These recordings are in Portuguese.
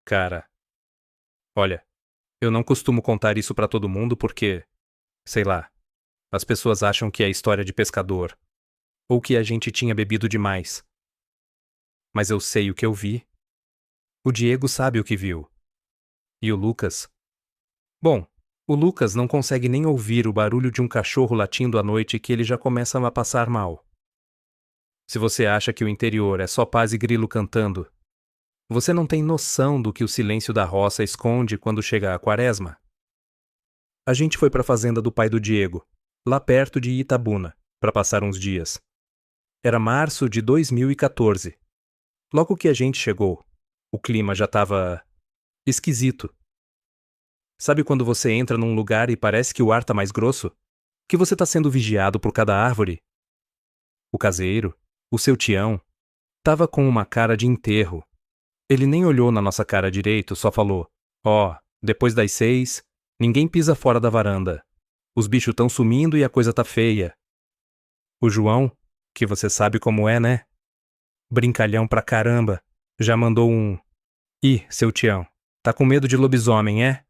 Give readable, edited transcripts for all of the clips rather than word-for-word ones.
Cara, olha, eu não costumo contar isso pra todo mundo porque, sei lá, as pessoas acham que é história de pescador, ou que a gente tinha bebido demais. Mas eu sei o que eu vi. O Diego sabe o que viu. E o Lucas? Bom, o Lucas não consegue nem ouvir o barulho de um cachorro latindo à noite que ele já começa a passar mal. Se você acha que o interior é só paz e grilo cantando, você não tem noção do que o silêncio da roça esconde quando chega a quaresma. A gente foi para a fazenda do pai do Diego, lá perto de Itabuna, para passar uns dias. Era março de 2014. Logo que a gente chegou, o clima já estava esquisito. Sabe quando você entra num lugar e parece que o ar tá mais grosso? Que você tá sendo vigiado por cada árvore? O caseiro, o seu Tião, tava com uma cara de enterro. Ele nem olhou na nossa cara direito, só falou: Ó, depois das 6, ninguém pisa fora da varanda. Os bichos tão sumindo e a coisa tá feia. O João, que você sabe como é, né? Brincalhão pra caramba, já mandou um: Ih, seu Tião, tá com medo de lobisomem, é?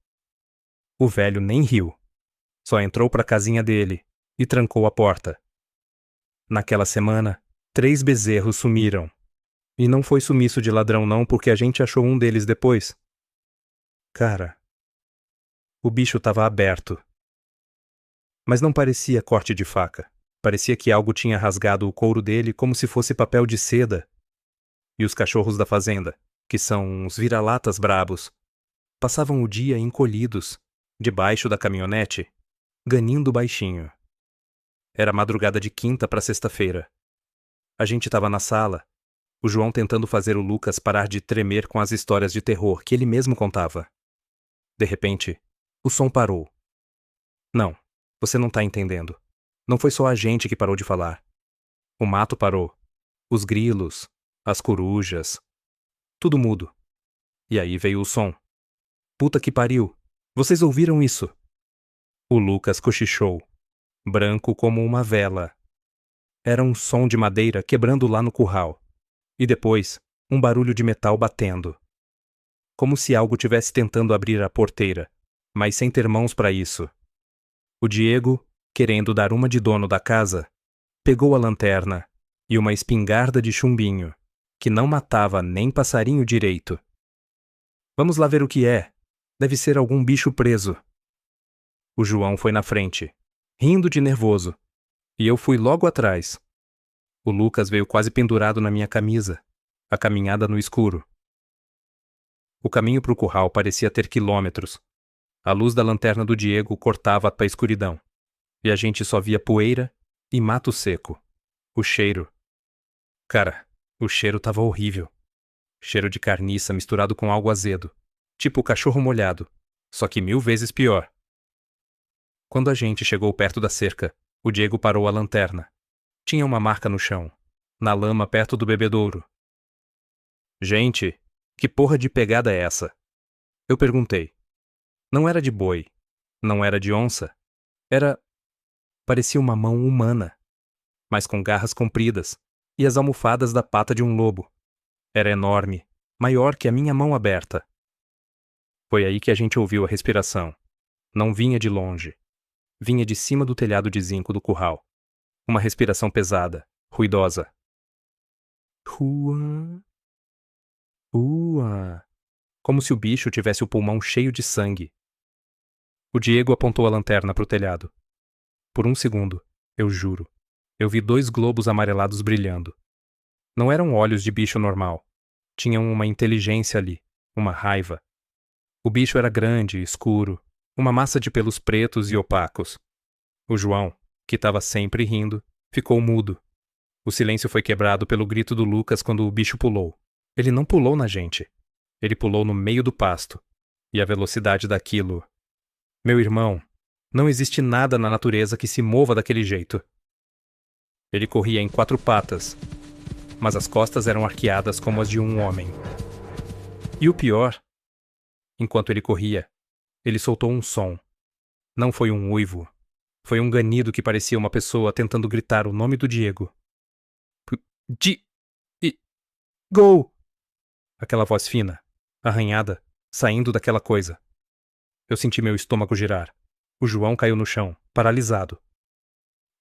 O velho nem riu. Só entrou pra casinha dele e trancou a porta. Naquela semana, 3 bezerros sumiram. E não foi sumiço de ladrão não, porque a gente achou um deles depois. Cara, o bicho tava aberto. Mas não parecia corte de faca. Parecia que algo tinha rasgado o couro dele como se fosse papel de seda. E os cachorros da fazenda, que são uns vira-latas brabos, passavam o dia encolhidos, debaixo da caminhonete, ganindo baixinho. Era madrugada de quinta para sexta-feira. A gente estava na sala, o João tentando fazer o Lucas parar de tremer com as histórias de terror que ele mesmo contava. De repente, o som parou. Não, você não tá entendendo. Não foi só a gente que parou de falar. O mato parou. Os grilos, as corujas, tudo mudo. E aí veio o som. Puta que pariu! Vocês ouviram isso? O Lucas cochichou, branco como uma vela. Era um som de madeira quebrando lá no curral. E depois, um barulho de metal batendo. Como se algo tivesse tentando abrir a porteira, mas sem ter mãos para isso. O Diego, querendo dar uma de dono da casa, pegou a lanterna e uma espingarda de chumbinho, que não matava nem passarinho direito. Vamos lá ver o que é. Deve ser algum bicho preso. O João foi na frente, rindo de nervoso, e eu fui logo atrás. O Lucas veio quase pendurado na minha camisa, a caminhada no escuro. O caminho para o curral parecia ter quilômetros. A luz da lanterna do Diego cortava a escuridão, e a gente só via poeira e mato seco. O cheiro. Cara, o cheiro tava horrível. Cheiro de carniça misturado com algo azedo, tipo cachorro molhado, só que 1000 vezes pior. Quando a gente chegou perto da cerca, o Diego parou a lanterna. Tinha uma marca no chão, na lama perto do bebedouro. Gente, que porra de pegada é essa? Eu perguntei. Não era de boi, não era de onça, era... parecia uma mão humana, mas com garras compridas e as almofadas da pata de um lobo. Era enorme, maior que a minha mão aberta. Foi aí que a gente ouviu a respiração. Não vinha de longe. Vinha de cima do telhado de zinco do curral. Uma respiração pesada, ruidosa. Rua. Rua. Como se o bicho tivesse o pulmão cheio de sangue. O Diego apontou a lanterna para o telhado. Por um segundo, eu juro, eu vi 2 globos amarelados brilhando. Não eram olhos de bicho normal. Tinham uma inteligência ali, uma raiva. O bicho era grande, escuro, uma massa de pelos pretos e opacos. O João, que estava sempre rindo, ficou mudo. O silêncio foi quebrado pelo grito do Lucas quando o bicho pulou. Ele não pulou na gente. Ele pulou no meio do pasto. E a velocidade daquilo... Meu irmão, não existe nada na natureza que se mova daquele jeito. Ele corria em 4 patas, mas as costas eram arqueadas como as de um homem. E o pior, enquanto ele corria, ele soltou um som. Não foi um uivo. Foi um ganido que parecia uma pessoa tentando gritar o nome do Diego. Di... Gol! Aquela voz fina, arranhada, saindo daquela coisa. Eu senti meu estômago girar. O João caiu no chão, paralisado.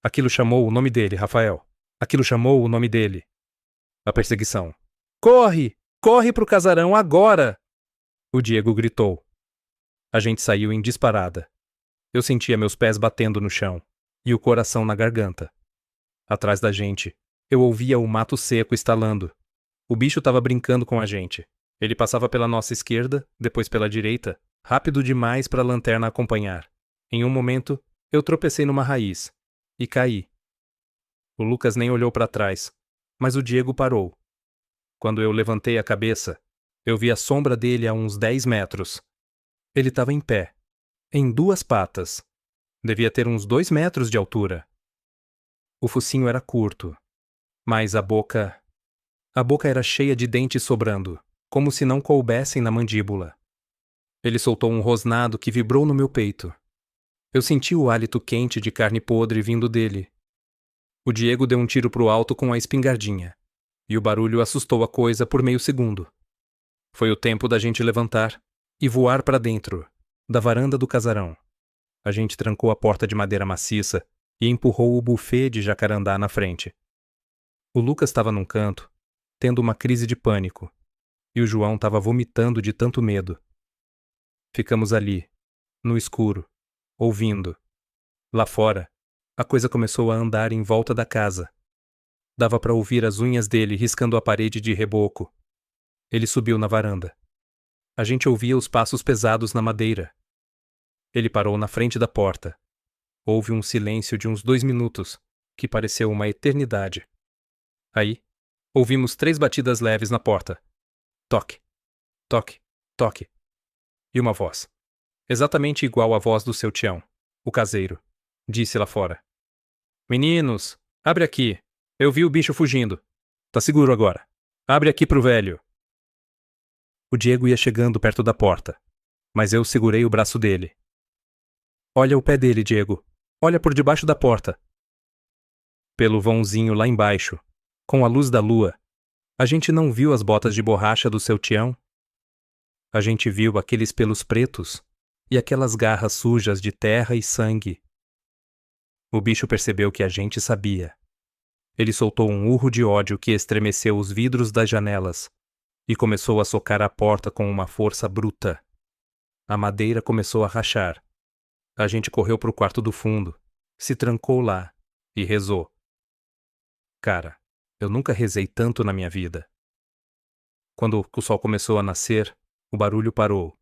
Aquilo chamou o nome dele, Rafael. Aquilo chamou o nome dele. A perseguição. Corre! Corre pro casarão agora! O Diego gritou. A gente saiu em disparada. Eu sentia meus pés batendo no chão e o coração na garganta. Atrás da gente, eu ouvia o mato seco estalando. O bicho estava brincando com a gente. Ele passava pela nossa esquerda, depois pela direita, rápido demais para a lanterna acompanhar. Em um momento, eu tropecei numa raiz e caí. O Lucas nem olhou para trás, mas o Diego parou. Quando eu levantei a cabeça, eu vi a sombra dele a uns 10 metros. Ele estava em pé, em 2 patas. Devia ter uns 2 metros de altura. O focinho era curto, mas a boca era cheia de dentes sobrando, como se não coubessem na mandíbula. Ele soltou um rosnado que vibrou no meu peito. Eu senti o hálito quente de carne podre vindo dele. O Diego deu um tiro pro alto com a espingardinha, e o barulho assustou a coisa por meio segundo. Foi o tempo da gente levantar e voar para dentro, da varanda do casarão. A gente trancou a porta de madeira maciça e empurrou o buffet de jacarandá na frente. O Lucas estava num canto, tendo uma crise de pânico, e o João estava vomitando de tanto medo. Ficamos ali, no escuro, ouvindo. Lá fora, a coisa começou a andar em volta da casa. Dava para ouvir as unhas dele riscando a parede de reboco. Ele subiu na varanda. A gente ouvia os passos pesados na madeira. Ele parou na frente da porta. Houve um silêncio de uns 2 minutos, que pareceu uma eternidade. Aí, ouvimos 3 batidas leves na porta. Toque, toque, toque. E uma voz. Exatamente igual à voz do seu Tião, o caseiro, disse lá fora. Meninos, abre aqui. Eu vi o bicho fugindo. Tá seguro agora. Abre aqui pro velho. O Diego ia chegando perto da porta, mas eu segurei o braço dele. Olha o pé dele, Diego. Olha por debaixo da porta. Pelo vãozinho lá embaixo, com a luz da lua, a gente não viu as botas de borracha do seu Tião. A gente viu aqueles pelos pretos e aquelas garras sujas de terra e sangue. O bicho percebeu que a gente sabia. Ele soltou um urro de ódio que estremeceu os vidros das janelas e começou a socar a porta com uma força bruta. A madeira começou a rachar. A gente correu para o quarto do fundo, se trancou lá e rezou. Cara, eu nunca rezei tanto na minha vida. Quando o sol começou a nascer, o barulho parou.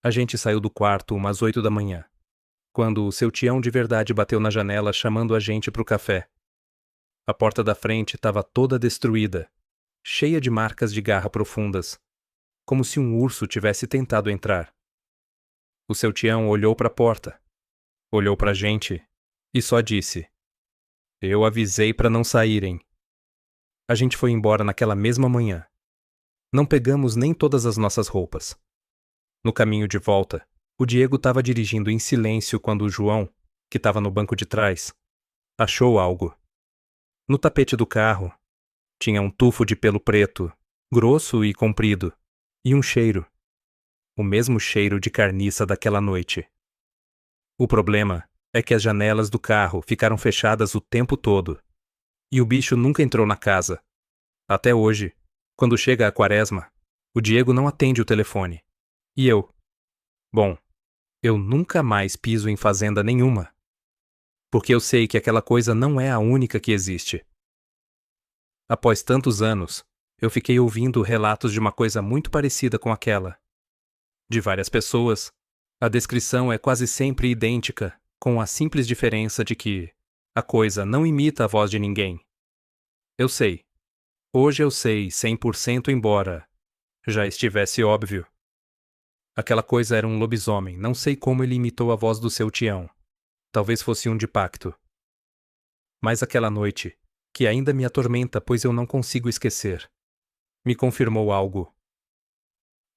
A gente saiu do quarto umas 8 da manhã, quando o seu Tião de verdade bateu na janela chamando a gente para o café. A porta da frente estava toda destruída, cheia de marcas de garra profundas, como se um urso tivesse tentado entrar. O seu Tião olhou para a porta, olhou para a gente e só disse: Eu avisei para não saírem. A gente foi embora naquela mesma manhã. Não pegamos nem todas as nossas roupas. No caminho de volta, o Diego estava dirigindo em silêncio quando o João, que estava no banco de trás, achou algo. No tapete do carro, tinha um tufo de pelo preto, grosso e comprido, e um cheiro. O mesmo cheiro de carniça daquela noite. O problema é que as janelas do carro ficaram fechadas o tempo todo. E o bicho nunca entrou na casa. Até hoje, quando chega a quaresma, o Diego não atende o telefone. E eu? Bom, eu nunca mais piso em fazenda nenhuma. Porque eu sei que aquela coisa não é a única que existe. Após tantos anos, eu fiquei ouvindo relatos de uma coisa muito parecida com aquela. De várias pessoas, a descrição é quase sempre idêntica, com a simples diferença de que a coisa não imita a voz de ninguém. Eu sei. Hoje eu sei 100% embora já estivesse óbvio. Aquela coisa era um lobisomem, não sei como ele imitou a voz do seu Tião. Talvez fosse um de pacto. Mas aquela noite, que ainda me atormenta pois eu não consigo esquecer, me confirmou algo.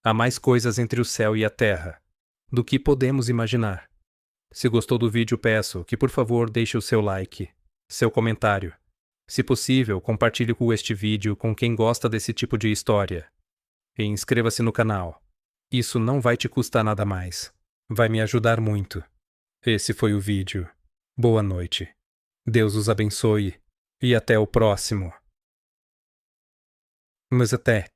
Há mais coisas entre o céu e a terra do que podemos imaginar. Se gostou do vídeo, peço que por favor deixe o seu like, seu comentário. Se possível, compartilhe este vídeo com quem gosta desse tipo de história. E inscreva-se no canal. Isso não vai te custar nada mais. Vai me ajudar muito. Esse foi o vídeo. Boa noite. Deus os abençoe. E até o próximo. Mas até.